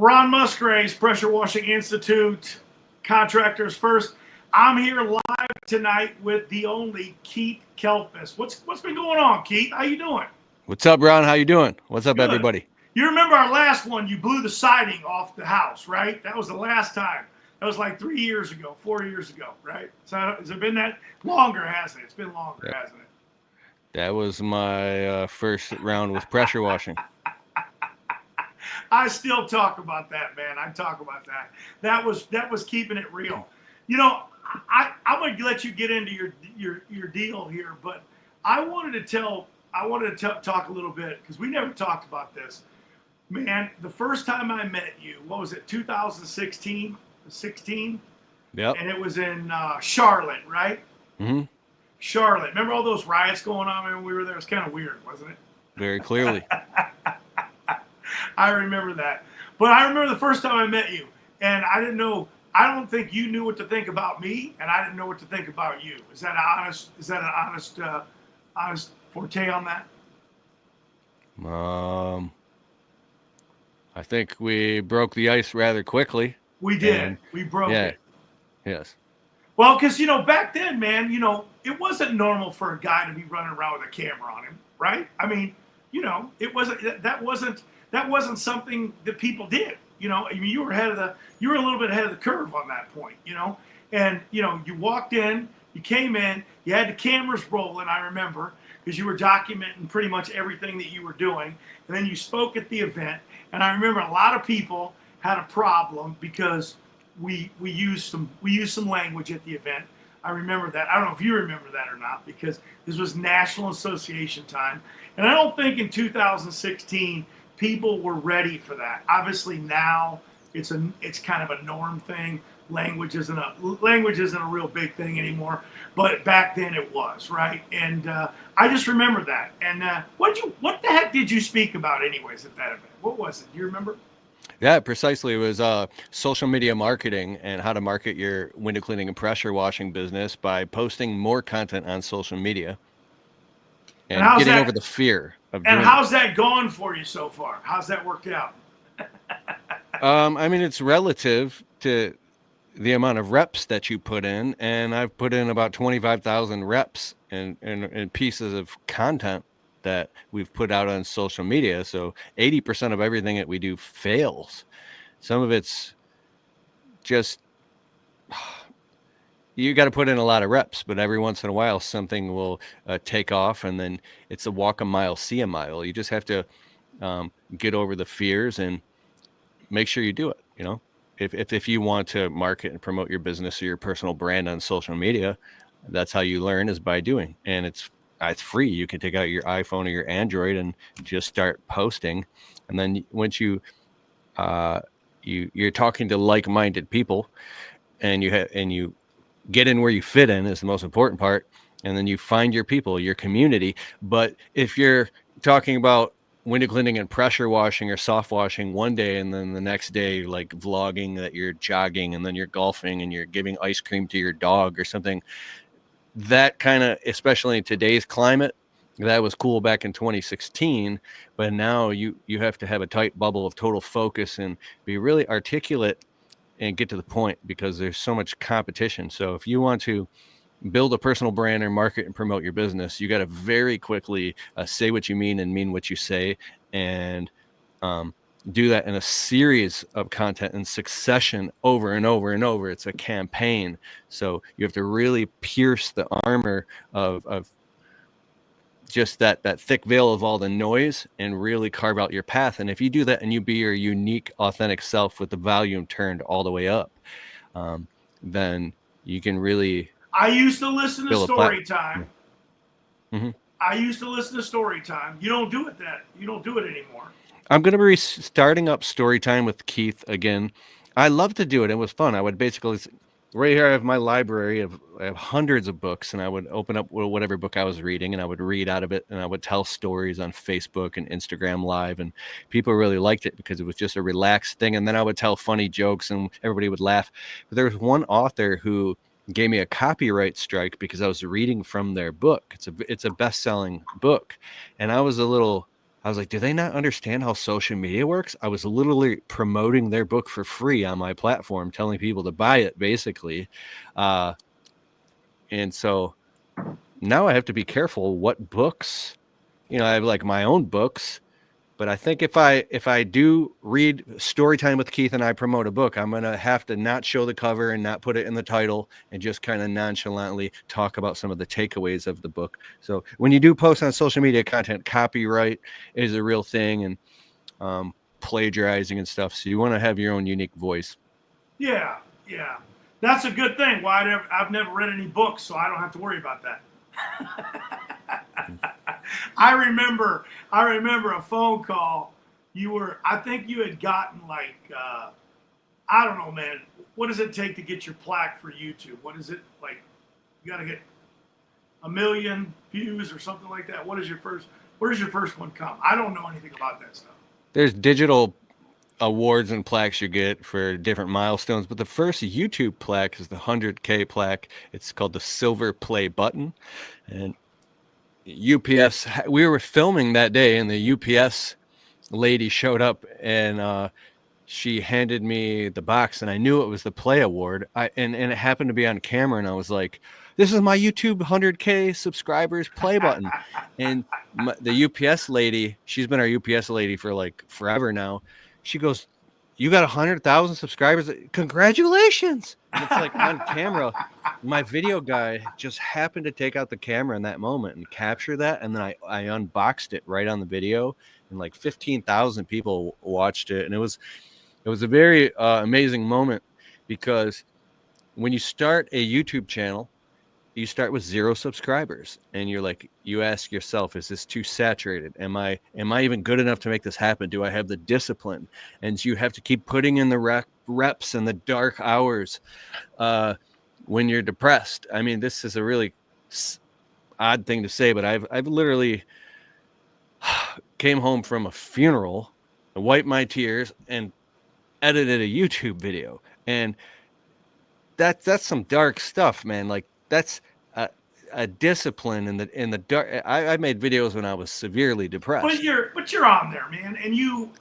Ron Musgraves, Pressure Washing Institute, Contractors First. I'm here live tonight with the only Keith Kalfas. What's been going on, Keith? How you doing? What's up, Ron? How you doing? What's up, Good. everybody? You remember our last one? You blew the siding off the house, right? That was the last time. That was like 3 years ago, 4 years ago, right? So has it been that longer, hasn't it? It's been longer, hasn't it? That was my first round with pressure washing. I still talk about that, man. I talk about that. That was keeping it real. You know, I'm gonna let you get into your deal here, but I wanted to talk a little bit because we never talked about this. Man, the first time I met you, what was it, 2016? 16? Yep. And it was in Charlotte, right? Mm-hmm. Charlotte. Remember all those riots going on when we were there? It was kind of weird, wasn't it? Very clearly. I remember that. But I remember the first time I met you, and I don't think you knew what to think about me, and I didn't know what to think about you. Is that an honest forte on that? I think we broke the ice rather quickly. We did. We broke it. Yes. Well, because, back then, man, it wasn't normal for a guy to be running around with a camera on him, right? I mean, that wasn't something that people did. I mean, you were a little bit ahead of the curve on that point, and, you walked in, you came in, you had the cameras rolling, I remember, because you were documenting pretty much everything that you were doing. And then you spoke at the event. And I remember a lot of people had a problem because we used some language at the event. I remember that. I don't know if you remember that or not, because this was National Association time. And I don't think in 2016 people were ready for that. Obviously now it's kind of a norm thing. Language isn't a real big thing anymore, but back then it was, right? And I just remember that. And what the heck did you speak about anyways at that event? What was it? Do you remember? Yeah, precisely. It was social media marketing and how to market your window cleaning and pressure washing business by posting more content on social media and getting over the fear of doing it. And how's that gone for you so far? How's that worked out? I mean, it's relative to the amount of reps that you put in, and I've put in about 25,000 reps and pieces of content that we've put out on social media. So 80% of everything that we do fails. Some of it's just, you got to put in a lot of reps, but every once in a while something will take off, and then it's a walk a mile, see a mile. You just have to get over the fears and make sure you do it, If you want to market and promote your business or your personal brand on social media, that's how you learn, is by doing. And it's free. You can take out your iPhone or your Android and just start posting. And then once you're talking to like-minded people, and you get in where you fit in is the most important part. And then you find your people, your community. But if you're talking about window cleaning and pressure washing or soft washing one day, and then the next day you're like vlogging that you're jogging, and then you're golfing and you're giving ice cream to your dog or something, that kind of, especially in today's climate, that was cool back in 2016, but now you have to have a tight bubble of total focus and be really articulate and get to the point, because there's so much competition. So if you want to build a personal brand or market and promote your business, you got to very quickly say what you mean and mean what you say, and do that in a series of content in succession over and over and over. It's a campaign. So you have to really pierce the armor of just that thick veil of all the noise and really carve out your path. And if you do that and you be your unique, authentic self with the volume turned all the way up, then you can really... I used to listen to Story Time. Mm-hmm. I used to listen to Story Time. You don't do it anymore. I'm going to be starting up Story Time with Keith again. I love to do it. It was fun. I would basically, right here I have my library I have hundreds of books, and I would open up whatever book I was reading, and I would read out of it, and I would tell stories on Facebook and Instagram Live, and people really liked it because it was just a relaxed thing. And then I would tell funny jokes and everybody would laugh. But there was one author who gave me a copyright strike because I was reading from their book. It's a best-selling book, and I was a little I was like, do they not understand how social media works? I was literally promoting their book for free on my platform, telling people to buy it, basically. And so now I have to be careful what books, I have like my own books, but I think if I do read Storytime with Keith and I promote a book, I'm going to have to not show the cover and not put it in the title and just kind of nonchalantly talk about some of the takeaways of the book. So when you do post on social media content, copyright is a real thing, and plagiarizing and stuff. So you want to have your own unique voice. Yeah, yeah. That's a good thing. Why I've never read any books, so I don't have to worry about that. I remember a phone call. I think you had gotten like, I don't know, man. What does it take to get your plaque for YouTube? What is it like? You got to get 1 million views or something like that. Where does your first one come? I don't know anything about that stuff. There's digital awards and plaques you get for different milestones, but the first YouTube plaque is the 100K plaque. It's called the Silver Play Button. And UPS, we were filming that day, and the UPS lady showed up, and she handed me the box, and I knew it was the Play Award. And it happened to be on camera, and I was like, this is my YouTube 100K subscribers play button. And the UPS lady, she's been our UPS lady for like forever now. She goes, you got 100,000 subscribers. Congratulations. And it's like on camera. My video guy just happened to take out the camera in that moment and capture that. And then I unboxed it right on the video, and like 15,000 people watched it. And it was a very amazing moment, because when you start a YouTube channel, you start with 0 subscribers, and you ask yourself, is this too saturated? Am I even good enough to make this happen? Do I have the discipline? And you have to keep putting in the reps and the dark hours when you're depressed. I mean, this is a really odd thing to say, but I've literally came home from a funeral, wiped my tears, and edited a YouTube video. And that's some dark stuff, man. Like, that's a discipline in the dark. I made videos when I was severely depressed. But you're on there, man, and you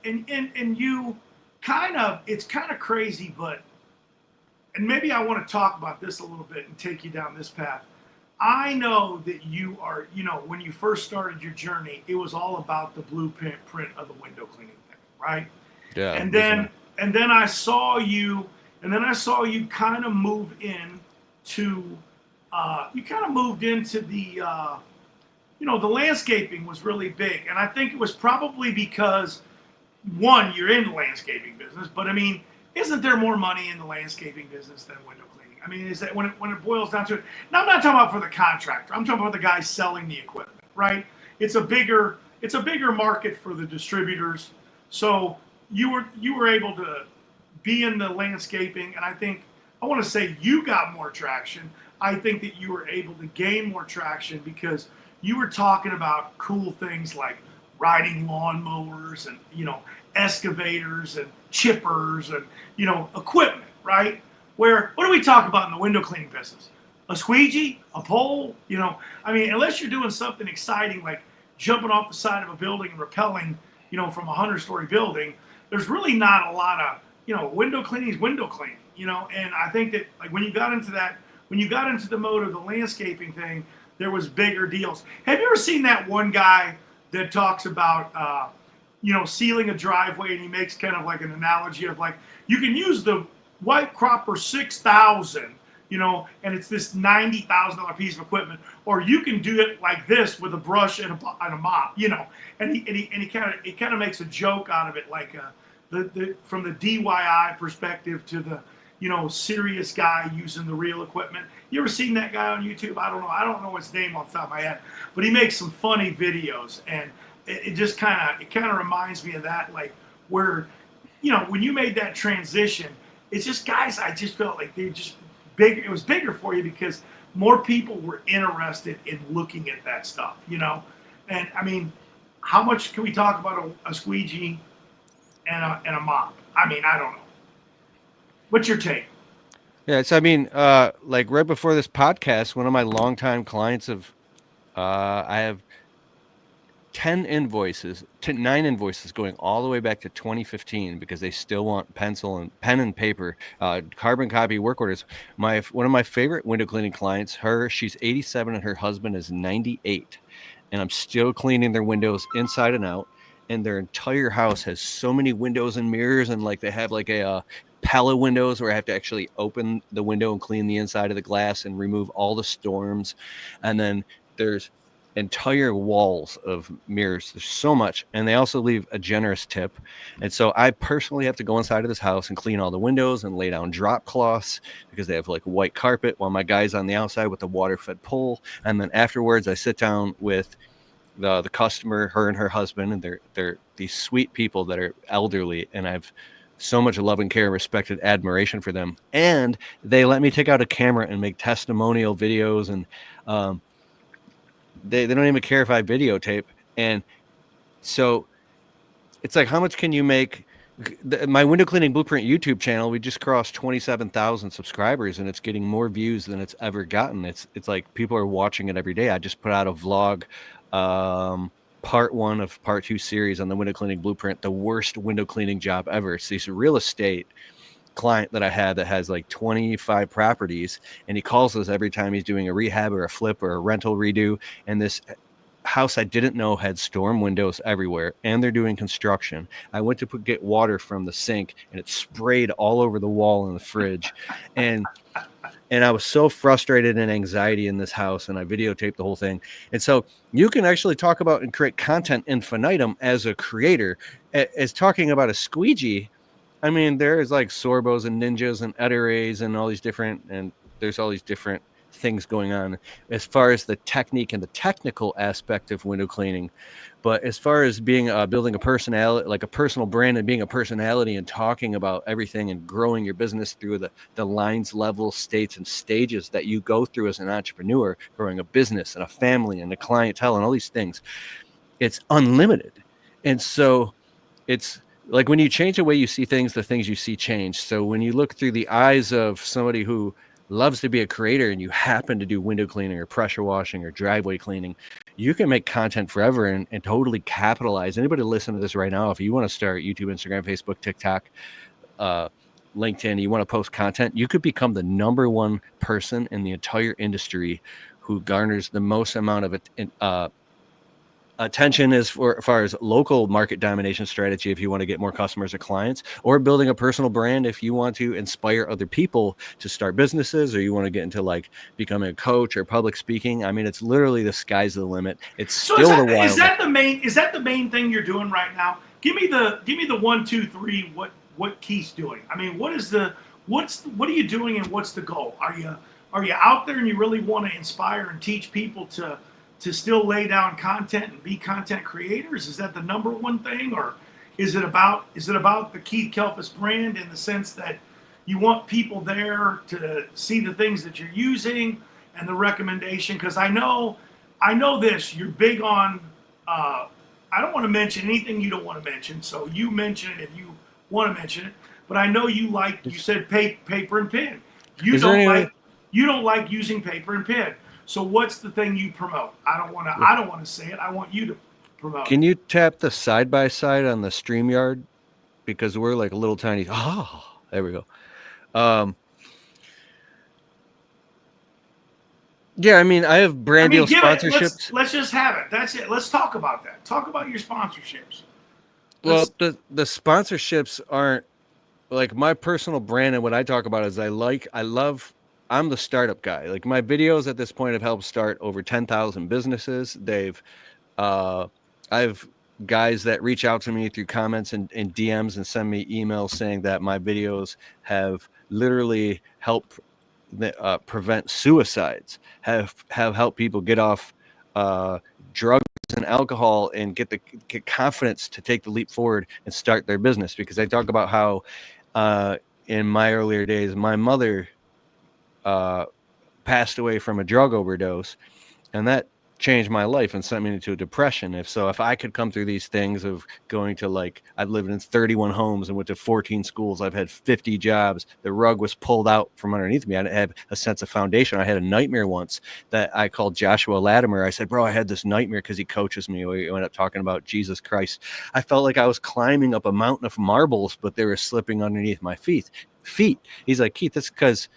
it's kind of crazy, but, and maybe I want to talk about this a little bit and take you down this path. I know that you are, when you first started your journey, it was all about the blueprint of the window cleaning thing, right? Yeah. And then I saw you kind of move into the landscaping was really big. And I think it was probably because, one, you're in the landscaping business, but I mean, isn't there more money in the landscaping business than window cleaning? I mean, is that when it boils down to it? Now, I'm not talking about for the contractor. I'm talking about the guy selling the equipment, right? It's a bigger market for the distributors. So you were able to be in the landscaping, and I want to say you got more traction. I think that you were able to gain more traction because you were talking about cool things like riding lawnmowers and, excavators and chippers and, equipment, right? Where, what do we talk about in the window cleaning business? A squeegee, a pole, unless you're doing something exciting like jumping off the side of a building and rappelling, from a 100-story building, there's really not a lot of, window cleaning is window cleaning, and I think that, like, when you got into the mode of the landscaping thing, there was bigger deals. Have you ever seen that one guy that talks about, sealing a driveway, and he makes kind of like an analogy of like, you can use the White Cropper 6000, and it's this $90,000 piece of equipment, or you can do it like this with a brush and a mop, and he kind of makes a joke out of it, like from the DIY perspective to the serious guy using the real equipment. You ever seen that guy on YouTube? I don't know his name off the top of my head, but he makes some funny videos, and it just kind of reminds me of that, like, where, when you made that transition, it's just, guys, I just felt like they just bigger. It was bigger for you because more people were interested in looking at that stuff, And I mean, how much can we talk about a squeegee and a mop? I mean, I don't know. What's your take? Yeah, so like right before this podcast, one of my longtime clients I have 9 invoices going all the way back to 2015 because they still want pen and paper, carbon copy work orders. One of my favorite window cleaning clients, she's 87 and her husband is 98, and I'm still cleaning their windows inside and out. And their entire house has so many windows and mirrors, and like they have like a pallet windows where I have to actually open the window and clean the inside of the glass and remove all the storms. And then there's entire walls of mirrors. There's so much. And they also leave a generous tip. And so I personally have to go inside of this house and clean all the windows and lay down drop cloths because they have like white carpet while my guy's on the outside with the water fed pole. And then afterwards I sit down with the customer, her and her husband, and they're these sweet people that are elderly, and I've so much love and care, respect, and admiration for them. And they let me take out a camera and make testimonial videos, and they don't even care if I videotape. And so it's like, how much can you make? My Window Cleaning Blueprint YouTube channel, we just crossed 27,000 subscribers, and it's getting more views than it's ever gotten. It's like people are watching it every day. I just put out a vlog, part 1 of part 2 series on the Window Cleaning Blueprint, the worst window cleaning job ever. It's this real estate client that I had that has like 25 properties, and he calls us every time he's doing a rehab or a flip or a rental redo. And this house I didn't know had storm windows everywhere, and they're doing construction. I went to get water from the sink, and it sprayed all over the wall in the fridge. And I was so frustrated and anxiety in this house, and I videotaped the whole thing. And so you can actually talk about and create content infinitum as a creator. As talking about a squeegee, I mean, there's like sorbos and ninjas and Etterays and all these different, and there's all these different things going on as far as the technique and the technical aspect of window cleaning. But as far as being building a personality, like a personal brand, and being a personality and talking about everything and growing your business through the lines, levels, states, and stages that you go through as an entrepreneur, growing a business and a family and a clientele and all these things, it's unlimited. And so it's like when you change the way you see things, the things you see change. So when you look through the eyes of somebody who loves to be a creator and you happen to do window cleaning or pressure washing or driveway cleaning, you can make content forever and totally capitalize. Anybody listen to this right now, if you want to start YouTube, Instagram, Facebook, TikTok, LinkedIn, you want to post content, you could become the #1 person in the entire industry who garners the most amount of attention as far as local market domination strategy if you want to get more customers or clients, or building a personal brand if you want to inspire other people to start businesses, or you want to get into like becoming a coach or public speaking. I mean, it's literally the sky's the limit. It's so still the wild. Is that the main thing you're doing right now? Give me the 1, 2, 3. What Keith's doing? I mean, what are you doing, and what's the goal? Are you out there and you really want to inspire and teach people to still lay down content and be content creators? Is that the #1 thing, or is it about the Keith Kalfas brand in the sense that you want people there to see the things that you're using and the recommendation? Because I know this, you're big on, I don't want to mention anything you don't want to mention, so you mention it if you want to mention it, but I know you said paper and pen. You don't like using paper and pen. So what's the thing you promote? I don't want to say it. I want you to promote. Can you tap the side by side on the StreamYard? Because we're like a little tiny. Oh, there we go. Yeah, I mean, I have brand deal sponsorships. Let's just have it. That's it. Let's talk about that. Talk about your sponsorships. Well, the sponsorships aren't like my personal brand, and what I talk about is I'm the startup guy. Like my videos at this point have helped start over 10,000 businesses. I've guys that reach out to me through comments and DMs and send me emails saying that my videos have literally helped prevent suicides, have helped people get off drugs and alcohol and get confidence to take the leap forward and start their business. Because I talk about how in my earlier days, my mother passed away from a drug overdose, and that changed my life and sent me into a depression. If I could come through these things of going to, like, I've lived in 31 homes and went to 14 schools, I've had 50 jobs, the rug was pulled out from underneath me. I didn't have a sense of foundation. I had a nightmare once that I called Joshua Latimer. I said, bro, I had this nightmare, because he coaches me. We went up talking about Jesus Christ. I felt like I was climbing up a mountain of marbles, but they were slipping underneath my feet. He's like, Keith, that's because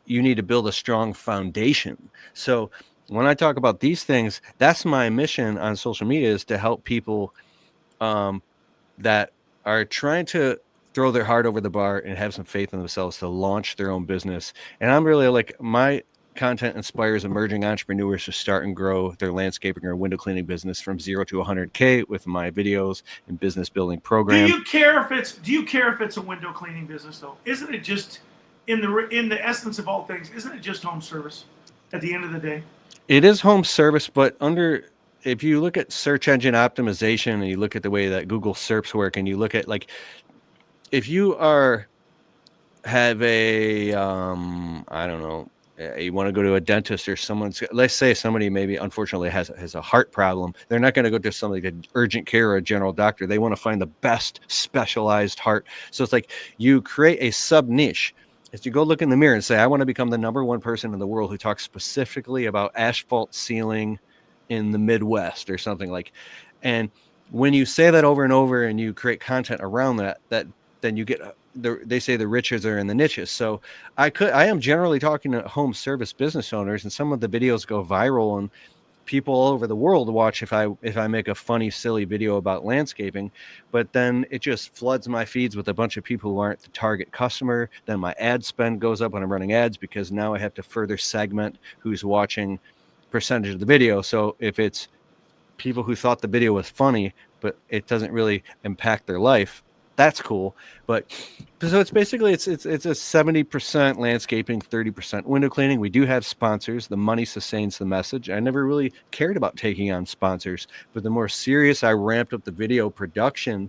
you need to build a strong foundation. So when I talk about these things, that's my mission on social media, is to help people that are trying to throw their heart over the bar and have some faith in themselves to launch their own business. And I'm really like, my content inspires emerging entrepreneurs to start and grow their landscaping or window cleaning business from 0 to 100K with my videos and business building program. Do you care if it's a window cleaning business though? Isn't it just in the essence of all things, isn't it just home service at the end of the day? It is home service, but if you look at search engine optimization and you look at the way that Google SERPs work, and you look at, like, if you have a, I don't know, you want to go to a dentist, or let's say somebody maybe unfortunately has a heart problem, they're not going to go to somebody like urgent care or a general doctor. They want to find the best specialized heart. So it's like you create a sub niche. Is you go look in the mirror and say, I want to become the #1 person in the world who talks specifically about asphalt ceiling in the Midwest or something like. And when you say that over and over and you create content around that then you get they say the riches are in the niches. So I am generally talking to home service business owners, and some of the videos go viral, and people all over the world watch if I make a funny, silly video about landscaping. But then it just floods my feeds with a bunch of people who aren't the target customer. Then my ad spend goes up when I'm running ads, because now I have to further segment who's watching percentage of the video. So if it's people who thought the video was funny, but it doesn't really impact their life, that's cool. But so it's basically it's a 70% landscaping, 30% window cleaning. We do have sponsors. The money sustains the message. I never really cared about taking on sponsors, but the more serious I ramped up the video production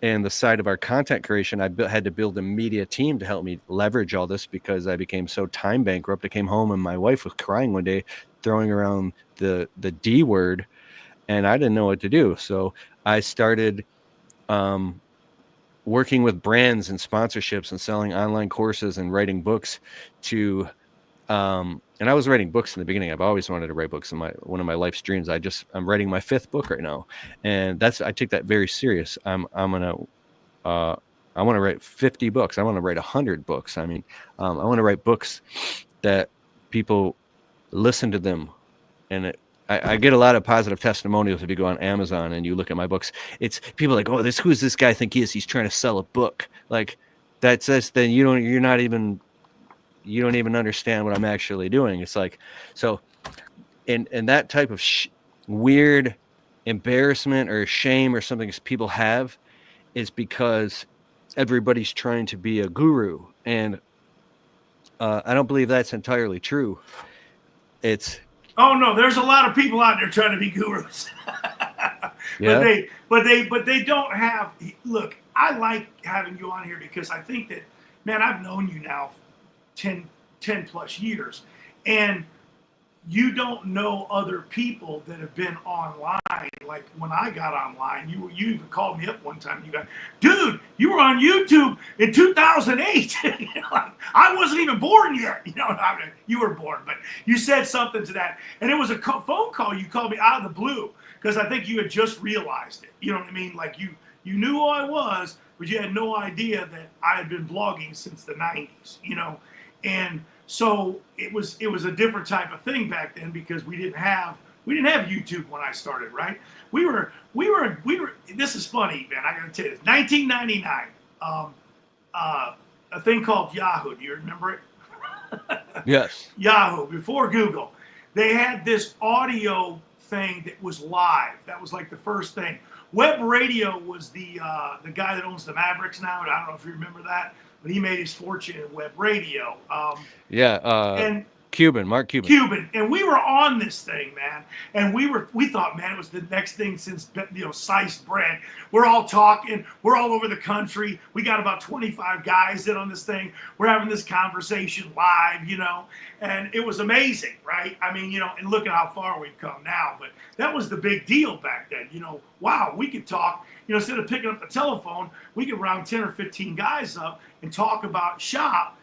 and the side of our content creation, I had to build a media team to help me leverage all this, because I became so time bankrupt. I came home and my wife was crying one day, throwing around the D word, and I didn't know what to do. So I started working with brands and sponsorships and selling online courses and writing books to, and I was writing books in the beginning. I've always wanted to write books. One of my life's dreams. I'm writing my 5th book right now. And I take that very serious. I want to write 50 books. I want to write 100 books. I mean, I want to write books that people listen to them. And I get a lot of positive testimonials if you go on Amazon and you look at my books. It's people like, oh, who's this guy think he is? He's trying to sell a book. Like, that says then you don't even understand what I'm actually doing. It's like, so in that type of weird embarrassment or shame or something people have is because everybody's trying to be a guru. And I don't believe that's entirely true. Oh no, there's a lot of people out there trying to be gurus. Yeah. But they don't have. Look, I like having you on here because I think that, man, I've known you now 10 plus years, and you don't know other people that have been online. Like when I got online, you even called me up one time. And you go, dude, you were on YouTube in 2008. Like, I wasn't even born yet. I mean, you were born, but you said something to that, and it was a phone call. You called me out of the blue because I think you had just realized it. You know what I mean? Like you knew who I was, but you had no idea that I had been blogging since the 90s. And so it was a different type of thing back then, because we didn't have YouTube when I started, right? We were this is funny, man. I gotta tell you this. 1999, a thing called Yahoo. Do you remember it? Yes. Yahoo, before Google. They had this audio thing that was live. That was like the first thing. Web radio was the guy that owns the Mavericks now. I don't know if you remember that, but he made his fortune in web radio. And Mark Cuban. Cuban, and we were on this thing, man. And we thought, man, it was the next thing since sliced bread. We're all talking. We're all over the country. We got about 25 guys in on this thing. We're having this conversation live, and it was amazing, right? I mean, and look at how far we've come now. But that was the big deal back then. Wow, we could talk. Instead of picking up the telephone, we could round 10 or 15 guys up and talk about shop.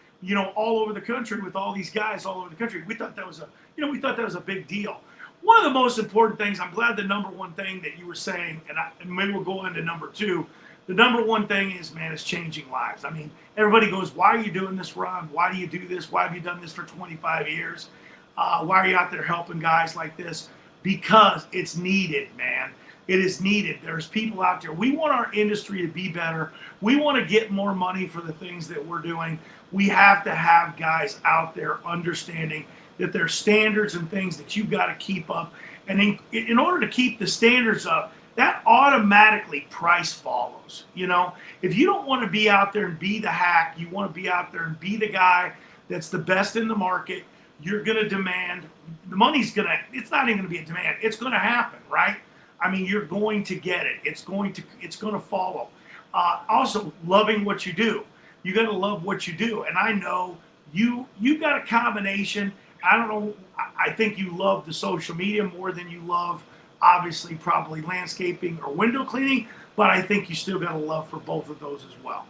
All over the country with all these guys all over the country. We thought that was a big deal. One of the most important things, I'm glad the number one thing that you were saying, and maybe we'll go into number two. The number one thing is, man, it's changing lives. I mean, everybody goes, why are you doing this, Ron? Why do you do this? Why have you done this for 25 years? Why are you out there helping guys like this? Because it's needed, man. It is needed. There's people out there. We want our industry to be better. We want to get more money for the things that we're doing. We have to have guys out there understanding that there's standards and things that you've got to keep up. And in order to keep the standards up, that automatically price follows. If you don't want to be out there and be the hack, you want to be out there and be the guy that's the best in the market, you're going to demand, the money's going to, it's not even going to be a demand. It's going to happen, right? I mean, you're going to get it. It's going to follow. Also, loving what you do. You got to love what you do. And I know you got a combination. I don't know. I think you love the social media more than you love, obviously, probably landscaping or window cleaning. But I think you still got a love for both of those as well.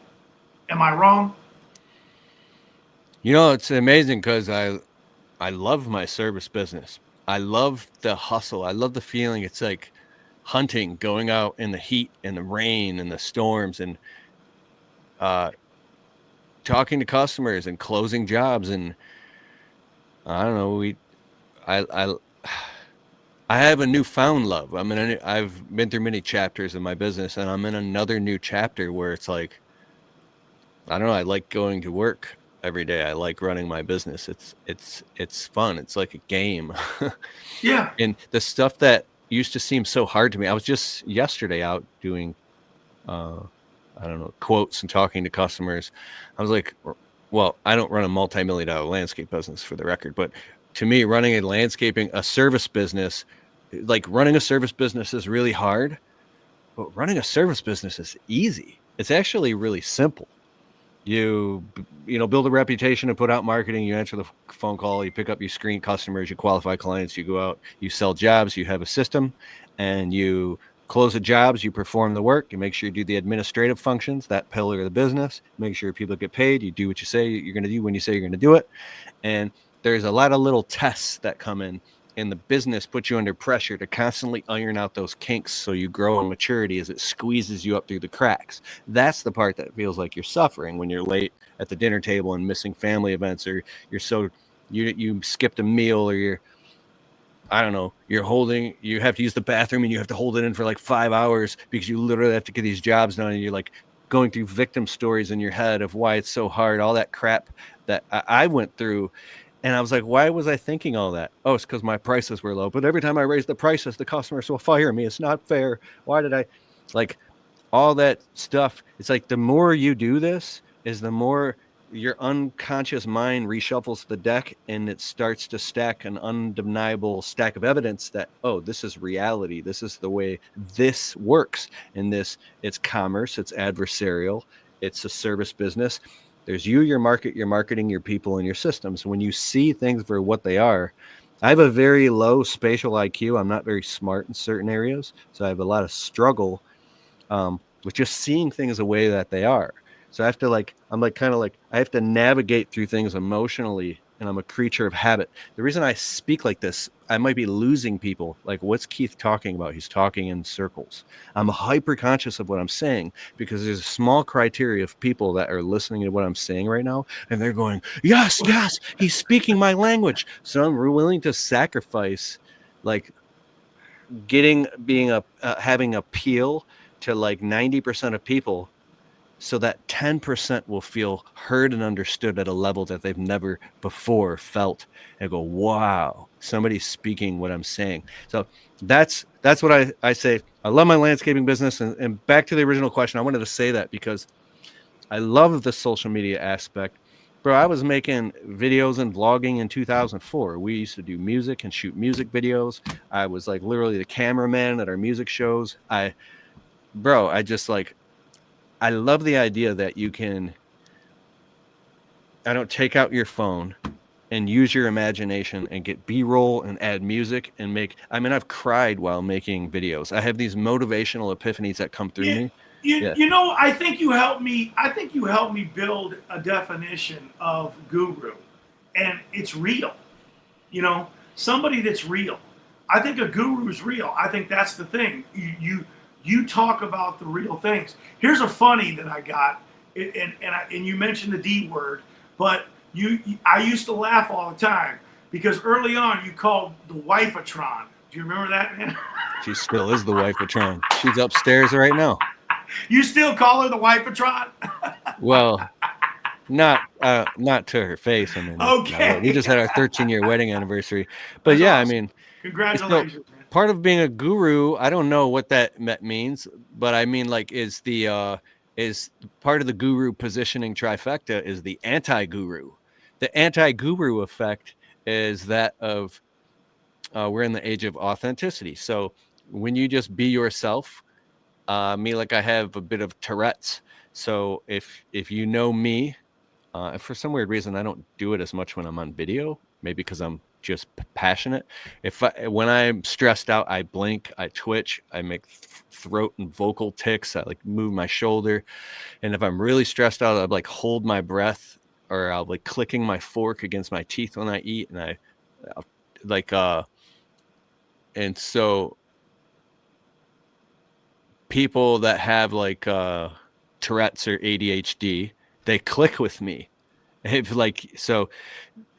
Am I wrong? It's amazing because I love my service business. I love the hustle. I love the feeling. It's like hunting, going out in the heat and the rain and the storms and talking to customers and closing jobs. And I don't know, I have a newfound love. I've been through many chapters in my business, and I'm in another new chapter where it's like, I don't know, I like going to work every day. I like running my business. It's fun. It's like a game. Yeah. And the stuff that used to seem so hard to me. I was just yesterday out doing, quotes and talking to customers. I was like, well, I don't run a multi-million-dollar landscape business, for the record, but to me, running a service business, like running a service business is really hard, but running a service business is easy. It's actually really simple. You build a reputation and put out marketing. You answer the phone call. You pick up, you screen customers. You qualify clients. You go out. You sell jobs. You have a system, and you close the jobs. You perform the work. You make sure you do the administrative functions, that pillar of the business. Make sure people get paid. You do what you say you're going to do when you say you're going to do it. And there's a lot of little tests that come in. And the business puts you under pressure to constantly iron out those kinks so you grow in maturity as it squeezes you up through the cracks. That's the part that feels like you're suffering when you're late at the dinner table and missing family events, or you skipped a meal, or you have to use the bathroom and you have to hold it in for like 5 hours because you literally have to get these jobs done, and you're like going through victim stories in your head of why it's so hard, all that crap that I went through. And I was like, why was I thinking all that? Oh, it's because my prices were low. But every time I raise the prices, the customers will fire me. It's not fair. Why did I? Like, all that stuff. It's like the more you do this is the more your unconscious mind reshuffles the deck, and it starts to stack an undeniable stack of evidence that, oh, this is reality. This is the way this works. And it's commerce. It's adversarial. It's a service business. There's your market, your marketing, your people, and your systems. When you see things for what they are, I have a very low spatial IQ. I'm not very smart in certain areas, so I have a lot of struggle with just seeing things the way that they are. So I have to I have to navigate through things emotionally, and I'm a creature of habit. The reason I speak like this, I might be losing people. Like, what's Keith talking about? He's talking in circles. I'm hyper conscious of what I'm saying because there's a small criteria of people that are listening to what I'm saying right now, and they're going, yes, he's speaking my language. So I'm willing to sacrifice, like, having appeal to like 90% of people, so that 10% will feel heard and understood at a level that they've never before felt, and go, wow, somebody's speaking what I'm saying. So that's what I say. I love my landscaping business. And back to the original question, I wanted to say that because I love the social media aspect. Bro, I was making videos and vlogging in 2004. We used to do music and shoot music videos. I was like literally the cameraman at our music shows. I just like, I love the idea that you can, I don't take out your phone and use your imagination and get B-roll and add music and make, I mean, I've cried while making videos. I have these motivational epiphanies that come through You, me. you, Yeah. you know, I think you helped me. I think you helped me build a definition of guru, and it's real. You know, somebody that's real. I think a guru is real. I think that's the thing. You talk about the real things. Here's a funny that I got, and you mentioned the D word, but I used to laugh all the time because early on you called the wife-a-tron. Do you remember that, man? She still is the wife of Tron. She's upstairs right now. You still call her the wife-a-tron? Well, not to her face. I mean, we Okay. just had our 13-year wedding anniversary. But That's yeah, I awesome. mean, so Congratulations, man. part of being a guru, I don't know what that means, but I mean, like, is part of the guru positioning trifecta is the anti-guru. The anti-guru effect is that of we're in the age of authenticity. So when you just be yourself, me, like, I have a bit of Tourette's. So if you know me, for some weird reason, I don't do it as much when I'm on video. Maybe because I'm just passionate. When I'm stressed out, I blink, I twitch, I make throat and vocal tics. I like move my shoulder, and if I'm really stressed out, I like hold my breath, or I'll like clicking my fork against my teeth when I eat, and I'll, like and so people that have like Tourette's or ADHD, they click with me. If like so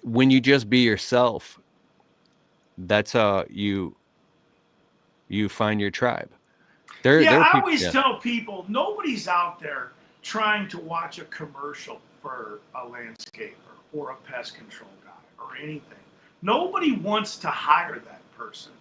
when you just be yourself, that's you find your tribe. Yeah, There are I people, always yeah. tell people nobody's out there trying to watch a commercial for a landscaper or a pest control guy or anything. Nobody wants to hire that person.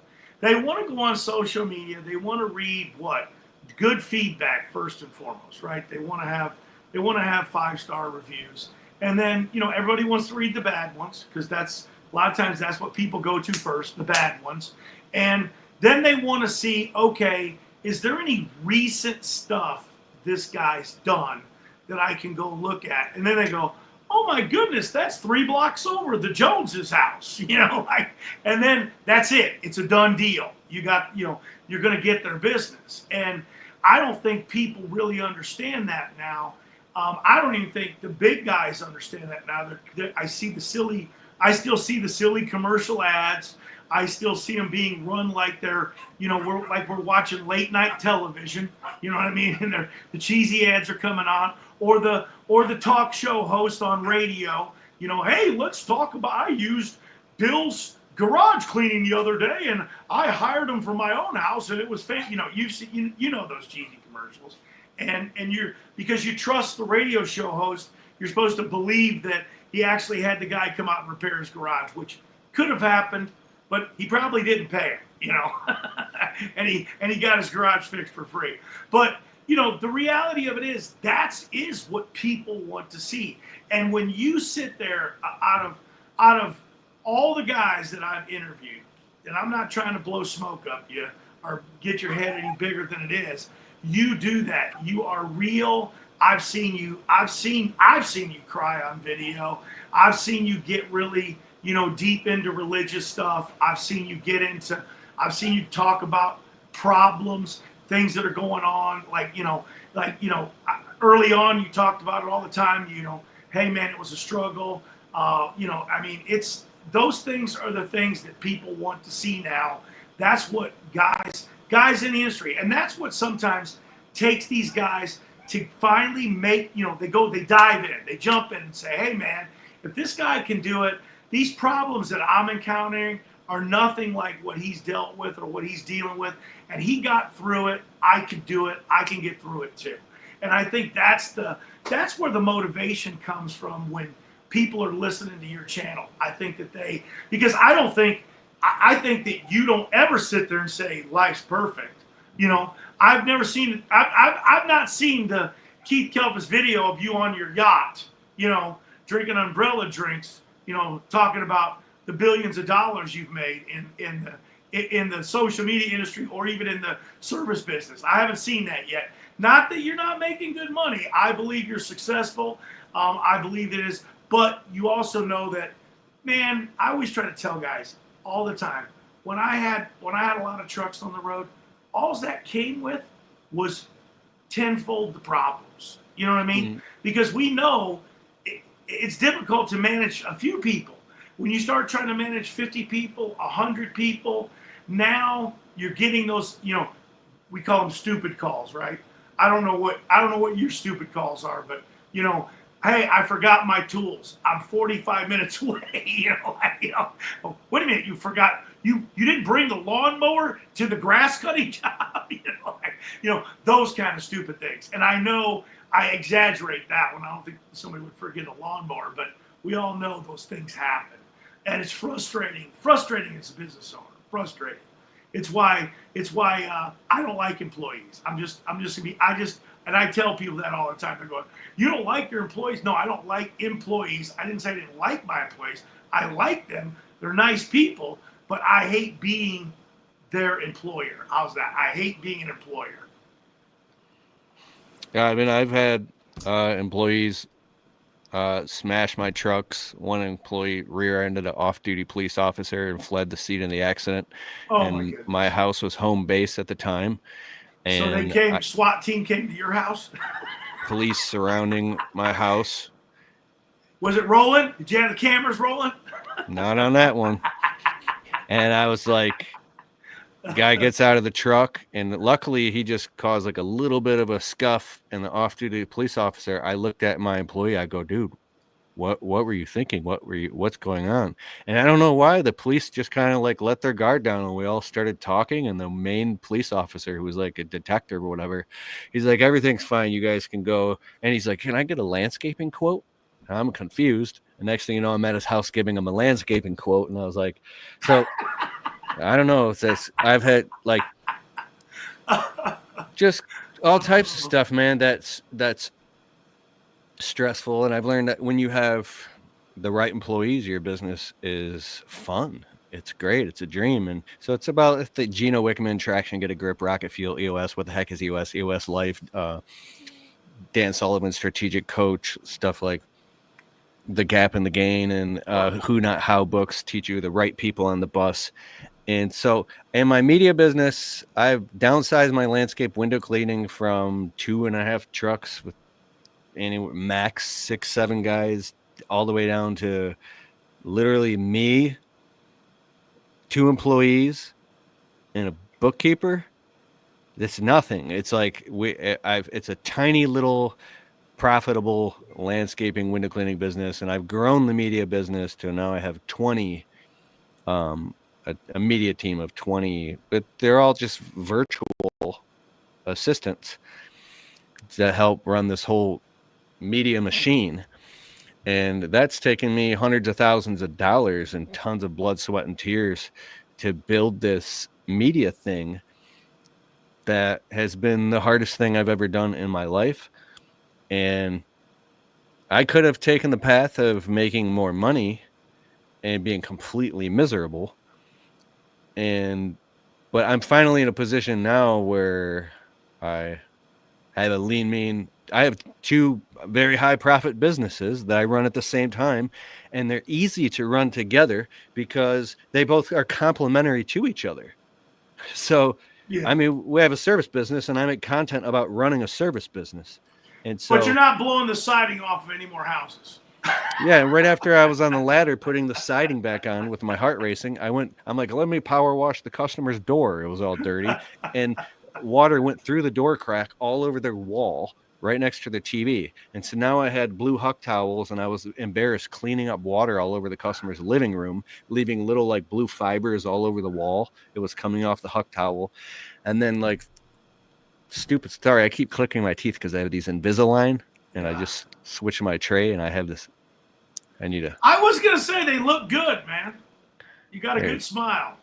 They want to go on social media. They want to read what good feedback first and foremost, right? They want to have 5-star reviews, and then everybody wants to read the bad ones because that's a lot of times that's what people go to first, the bad ones, and then they want to see, okay, is there any recent stuff this guy's done that I can go look at? And then they go, oh my goodness, that's 3 blocks over the Joneses' house, and then that's it. It's a done deal. You're going to get their business. And I don't think people really understand that now. I don't even think the big guys understand that now. I still see the silly commercial ads. I still see them being run like we're watching late night television. You know what I mean? And the cheesy ads are coming on, or the talk show host on radio. Hey, let's talk about. I used Bill's garage cleaning the other day, and I hired him for my own house, and it was you know those cheesy commercials, and because you trust the radio show host, you're supposed to believe that he actually had the guy come out and repair his garage, which could have happened. But he probably didn't pay him, and he got his garage fixed for free. But the reality of it is is what people want to see. And when you sit there out of all the guys that I've interviewed, and I'm not trying to blow smoke up you or get your head any bigger than it is, you do that. You are real. I've seen you cry on video. I've seen you get really deep into religious stuff. I've seen you talk about problems, things that are going on. Early on, you talked about it all the time. Hey man, it was a struggle. It's those things are the things that people want to see now. That's what guys in the industry, and that's what sometimes takes these guys to finally make, they dive in, they jump in and say, hey man, if this guy can do it, these problems that I'm encountering are nothing like what he's dealt with or what he's dealing with. And he got through it. I can do it. I can get through it too. And I think that's where the motivation comes from when people are listening to your channel. I think that because I think that you don't ever sit there and say life's perfect. I've never seen it. I've not seen the Keith Kalfas video of you on your yacht, drinking umbrella drinks, talking about the billions of dollars you've made in the social media industry or even in the service business. I haven't seen that yet. Not that you're not making good money. I believe you're successful. I believe it is. But you also know that, man, I always try to tell guys all the time, when I had a lot of trucks on the road, all that came with was tenfold the problems. You know what I mean? Because we know it's difficult to manage a few people. When you start trying to manage 50 people, 100 people, now you're getting those, we call them stupid calls, right? I don't know what your stupid calls are, but hey, I forgot my tools. I'm 45 minutes away. Wait a minute, you forgot you didn't bring the lawnmower to the grass cutting job. Those kind of stupid things. And I know I exaggerate that one. I don't think somebody would forget a lawnmower, but we all know those things happen. And it's frustrating. Frustrating as a business owner. Frustrating. It's why I don't like employees. And I tell people that all the time. They're going, you don't like your employees? No, I don't like employees. I didn't say I didn't like my employees. I like them. They're nice people, but I hate being their employer. How's that? I hate being an employer. Yeah, I mean, I've had employees smash my trucks. One employee rear-ended an off-duty police officer and fled the scene of the accident. Oh, and my goodness. My house was home base at the time. And so SWAT team came to your house? Police surrounding my house. Was it rolling? Did you have the cameras rolling? Not on that one. And I was like, guy gets out of the truck, and luckily he just caused like a little bit of a scuff. And the off-duty police officer, I looked at my employee, I go, dude, what were you thinking? What's going on? And I don't know why the police just kind of like let their guard down, and we all started talking. And the main police officer, who was like a detective or whatever, he's like, everything's fine, you guys can go. And he's like, can I get a landscaping quote? And I'm confused. And next thing you know, I'm at his house giving him a landscaping quote. And I was like, so I don't know if this, I've had like just all types of stuff, man. That's stressful. And I've learned that when you have the right employees, your business is fun. It's great. It's a dream. And so it's about the Gino Wickman, Traction, Get a Grip, Rocket Fuel, EOS. What the heck is EOS? EOS Life, Dan Sullivan, Strategic Coach, stuff like The Gap and the Gain, and Who Not How books teach you the right people on the bus. And so in my media business, I've downsized my landscape window cleaning from 2.5 trucks with max 6-7 guys, all the way down to literally me, 2 employees, and a bookkeeper. That's nothing. It's like it's a tiny little profitable landscaping window cleaning business, and I've grown the media business to now I have 20, a media team of 20, but they're all just virtual assistants that help run this whole media machine. And that's taken me hundreds of thousands of dollars and tons of blood, sweat, and tears to build this media thing that has been the hardest thing I've ever done in my life. And I could have taken the path of making more money and being completely miserable. But I'm finally in a position now where I have a lean, mean. I have 2 very high profit businesses that I run at the same time, and they're easy to run together because they both are complementary to each other. So, yeah. I mean, we have a service business, and I make content about running a service business. And so, but you're not blowing the siding off of any more houses. Yeah, right after I was on the ladder putting the siding back on with my heart racing, I'm like, let me power wash the customer's door. It was all dirty, and water went through the door crack all over their wall right next to the TV. And so now I had blue Huck towels, and I was embarrassed cleaning up water all over the customer's living room, leaving little like blue fibers all over the wall. It was coming off the Huck towel. And then like, sorry, I keep clicking my teeth because I have these Invisalign, and I just switch my tray, and I have this. I was going to say they look good, man. You got a good smile.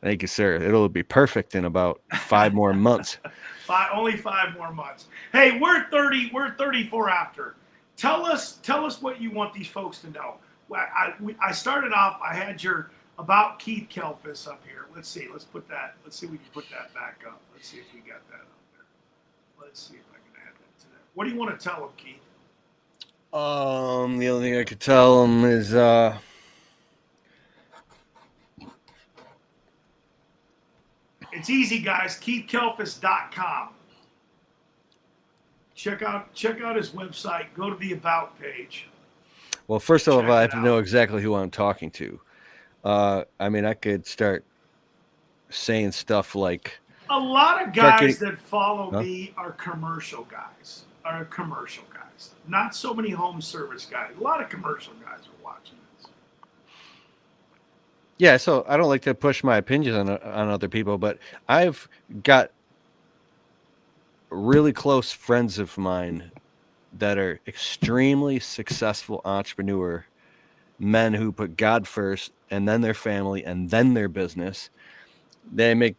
Thank you, sir. It'll be perfect in about 5 more months. Only 5 more months. Hey, we're 34 after. tell us what you want these folks to know. I started off. I had your about Keith Kalfas up here. Let's see. Let's put that. Let's see if we can put that back up. Let's see if we got that up there. Let's see if I can add that to that. What do you want to tell them, Keith? The only thing I could tell them is it's easy, guys. KeithKalfas.com. Check out his website. Go to the About page. Well, first of all, I have to know exactly who I'm talking to. I mean, I could start saying stuff like a lot of guys that follow me are commercial guys. Not so many home service guys. A lot of commercial guys are watching this. Yeah, so I don't like to push my opinions on other people, but I've got really close friends of mine that are extremely successful entrepreneur men who put God first and then their family and then their business. They make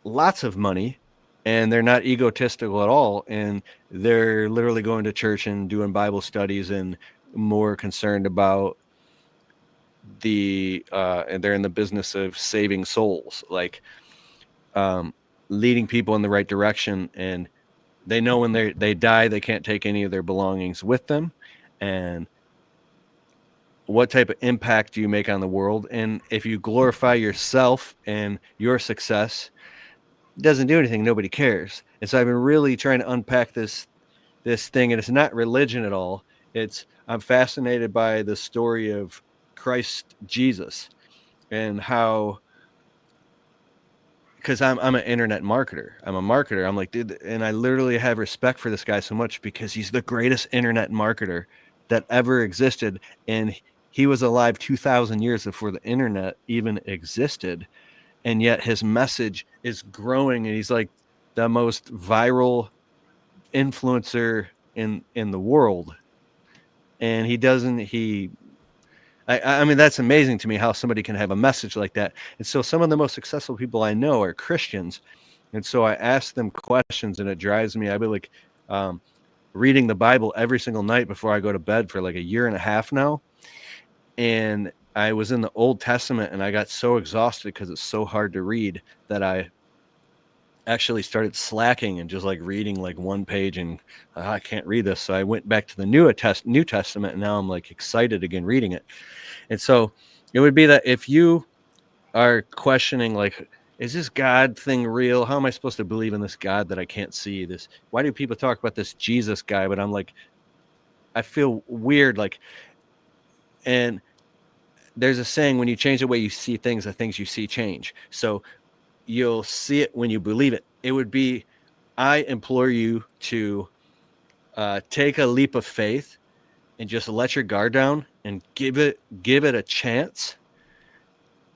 lots of money and they're not egotistical at all. And they're literally going to church and doing Bible studies and more concerned about and they're in the business of saving souls, like leading people in the right direction. And they know when they die, they can't take any of their belongings with them. And what type of impact do you make on the world? And if you glorify yourself and your success, it doesn't do anything. Nobody cares. And so I've been really trying to unpack this thing, and it's not religion at all. I'm fascinated by the story of Christ Jesus and how, because I'm an internet marketer. I'm a marketer. I'm like, dude, and I literally have respect for this guy so much because he's the greatest internet marketer that ever existed. And he was alive 2,000 years before the internet even existed. And yet his message is growing, and he's like the most viral influencer in the world. And I mean, that's amazing to me how somebody can have a message like that. And so some of the most successful people I know are Christians. And so I ask them questions, and it drives me. I've been like reading the Bible every single night before I go to bed for like a year and a half now. And I was in the Old Testament, and I got so exhausted because it's so hard to read that I actually started slacking and just like reading like one page, and I can't read this. So I went back to the New Testament, and now I'm like excited again reading it. And so it would be that if you are questioning, like, is this God thing real? How am I supposed to believe in this God that I can't see? This, why do people talk about this Jesus guy? But I'm like, I feel weird. Like, and there's a saying, when you change the way you see things, the things you see change. So you'll see it when you believe it. It would be, I implore you to take a leap of faith and just let your guard down and give it a chance,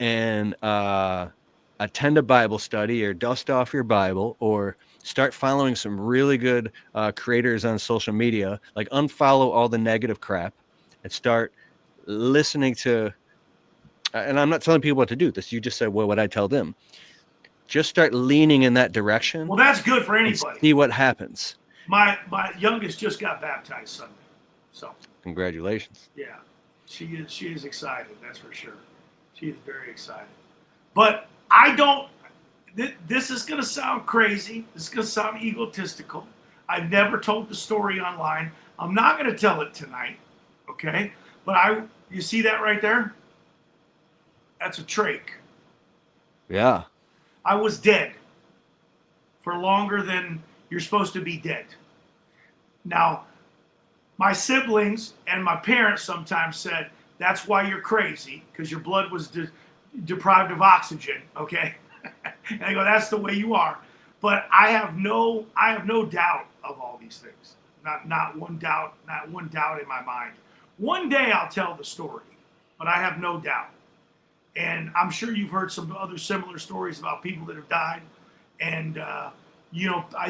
and attend a Bible study or dust off your Bible, or start following some really good creators on social media. Like, unfollow all the negative crap and start listening to, and I'm not telling people what to do this. You just said, well, what I tell them. Just start leaning in that direction. Well, that's good for anybody. See what happens. My youngest just got baptized Sunday, so congratulations. Yeah, she is excited. That's for sure. She is very excited. But I don't. This is going to sound crazy. This is going to sound egotistical. I've never told the story online. I'm not going to tell it tonight. Okay, but you see that right there? That's a trach. Yeah. I was dead for longer than you're supposed to be dead. Now, my siblings and my parents sometimes said, that's why you're crazy, because your blood was deprived of oxygen, okay? And I go, that's the way you are. But I have no doubt of all these things. Not one doubt in my mind. One day I'll tell the story, but I have no doubt. And I'm sure you've heard some other similar stories about people that have died. And I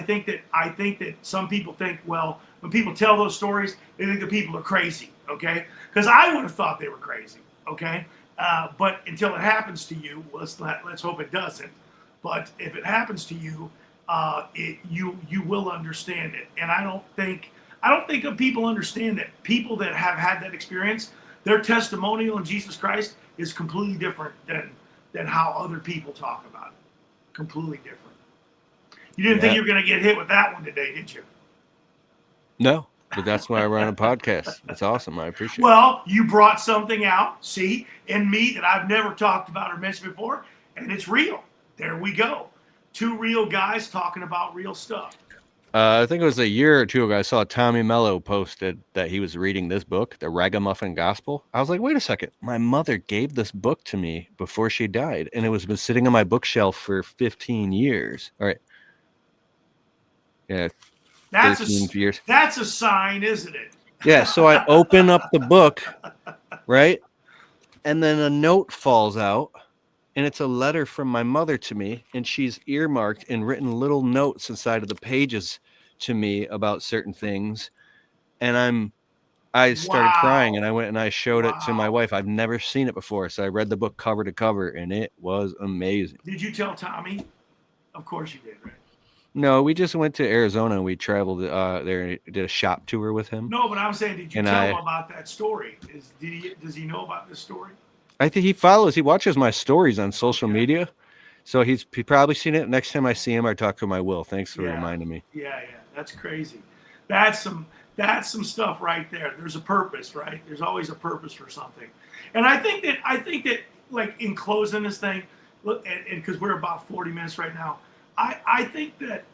think that some people think, well, when people tell those stories, they think the people are crazy, okay? Because I would have thought they were crazy, okay? But until it happens to you, let's hope it doesn't. But if it happens to you, you will understand it. And I don't think I don't think people understand that people that have had that experience, their testimonial in Jesus Christ is completely different than how other people talk about it. Completely different. You didn't think Yeah. you were going to get hit with that one today, did you? No, but that's why I run a podcast. It's awesome. I appreciate it. Well, you brought something out, see, in me that I've never talked about or mentioned before, and it's real. There we go. Two real guys talking about real stuff. I think it was a year or two ago, I saw Tommy Mello posted that he was reading this book, The Ragamuffin Gospel. I was like, wait a second. My mother gave this book to me before she died, and it was been sitting on my bookshelf for 15 years. All right. Yeah, 13 years. That's a sign, isn't it? Yeah, so I open up the book, right? And then a note falls out, and it's a letter from my mother to me, and she's earmarked and written little notes inside of the pages to me about certain things. And I started crying, and I went and I showed it to my wife. I've never seen it before, so I read the book cover to cover, and it was amazing. Did you tell Tommy? Of course you did, right? No, we just went to Arizona, and we traveled there and did a shop tour with him. No, but I'm saying, did you tell him about that story? Does he know about this story? I think he watches my stories on social media. So he probably seen it. Next time I see him, I talk to him, I will. Thanks for reminding me. Yeah. That's crazy. That's some stuff right there. There's a purpose, right? There's always a purpose for something. And I think that like in closing this thing, look, and because we're about 40 minutes right now, I think that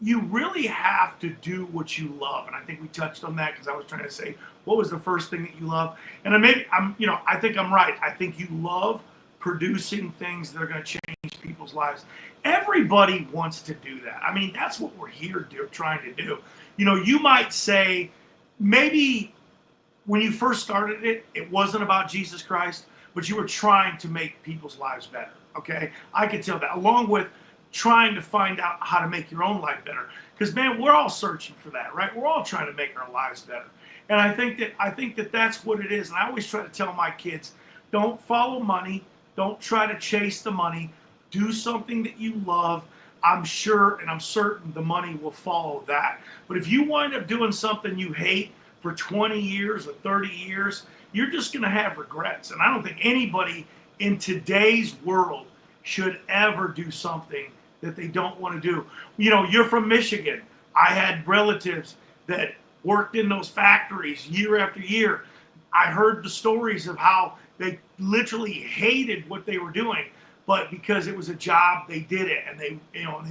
you really have to do what you love. And I think we touched on that because I was trying to say, what was the first thing that you love? And I think I'm right. I think you love producing things that are going to change people's lives. Everybody wants to do that. I mean, that's what we're here trying to do. You might say maybe when you first started it, it wasn't about Jesus Christ, but you were trying to make people's lives better. Okay. I can tell that, along with trying to find out how to make your own life better. Because, man, we're all searching for that, right? We're all trying to make our lives better. And I think that that's what it is. And I always try to tell my kids, don't follow money. Don't try to chase the money. Do something that you love. I'm sure and I'm certain the money will follow that. But if you wind up doing something you hate for 20 years or 30 years, you're just going to have regrets. And I don't think anybody in today's world should ever do something that they don't want to do. You're from Michigan. I had relatives that worked in those factories year after year. I heard the stories of how they literally hated what they were doing, but because it was a job, they did it, and they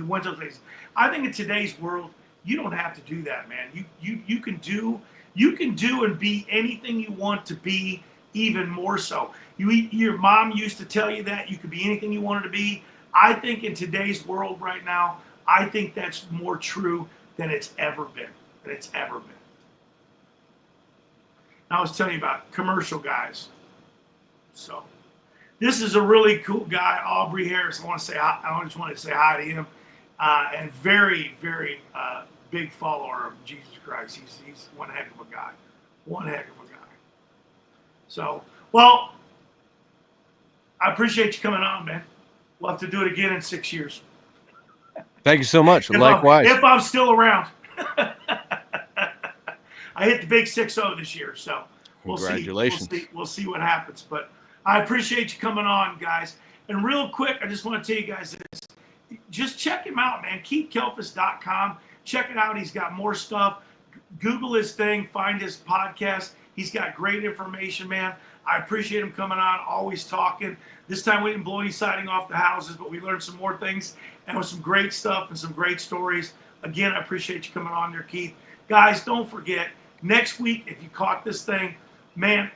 went to places. I think in today's world, you don't have to do that, man. You can do and be anything you want to be, even more so. Your mom used to tell you that you could be anything you wanted to be. I think in today's world right now, I think that's more true than it's ever been. Now, I was telling you about commercial guys. So this is a really cool guy, Aubrey Harris. I just wanted to say hi to him, and very, very big follower of Jesus Christ. He's one heck of a guy. So, well, I appreciate you coming on, man. We'll have to do it again in 6 years. Thank you so much. Likewise. If I'm still around. I hit the big 6-0 this year, so we'll Congratulations. See. We'll see what happens. But I appreciate you coming on, guys. And real quick, I just want to tell you guys this. Just check him out, man. KeithKalfas.com. Check it out. He's got more stuff. Google his thing. Find his podcast. He's got great information, man. I appreciate him coming on, always talking. This time we didn't blow any siding off the houses, but we learned some more things and with some great stuff and some great stories. Again, I appreciate you coming on there, Keith. Guys, don't forget, next week, if you caught this thing, man,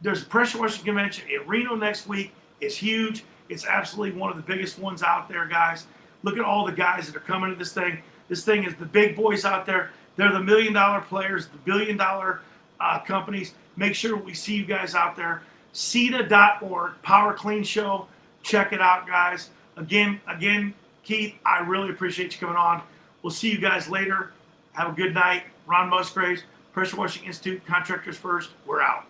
there's a pressure washing convention in Reno next week. It's huge. It's absolutely one of the biggest ones out there, guys. Look at all the guys that are coming to this thing. This thing is the big boys out there. They're the $1 million players, the $1 billion companies. Make sure we see you guys out there. CETA.org, Power Clean Show. Check it out, guys. Again, Keith, I really appreciate you coming on. We'll see you guys later. Have a good night. Ron Musgraves, Pressure Washing Institute, Contractors First. We're out.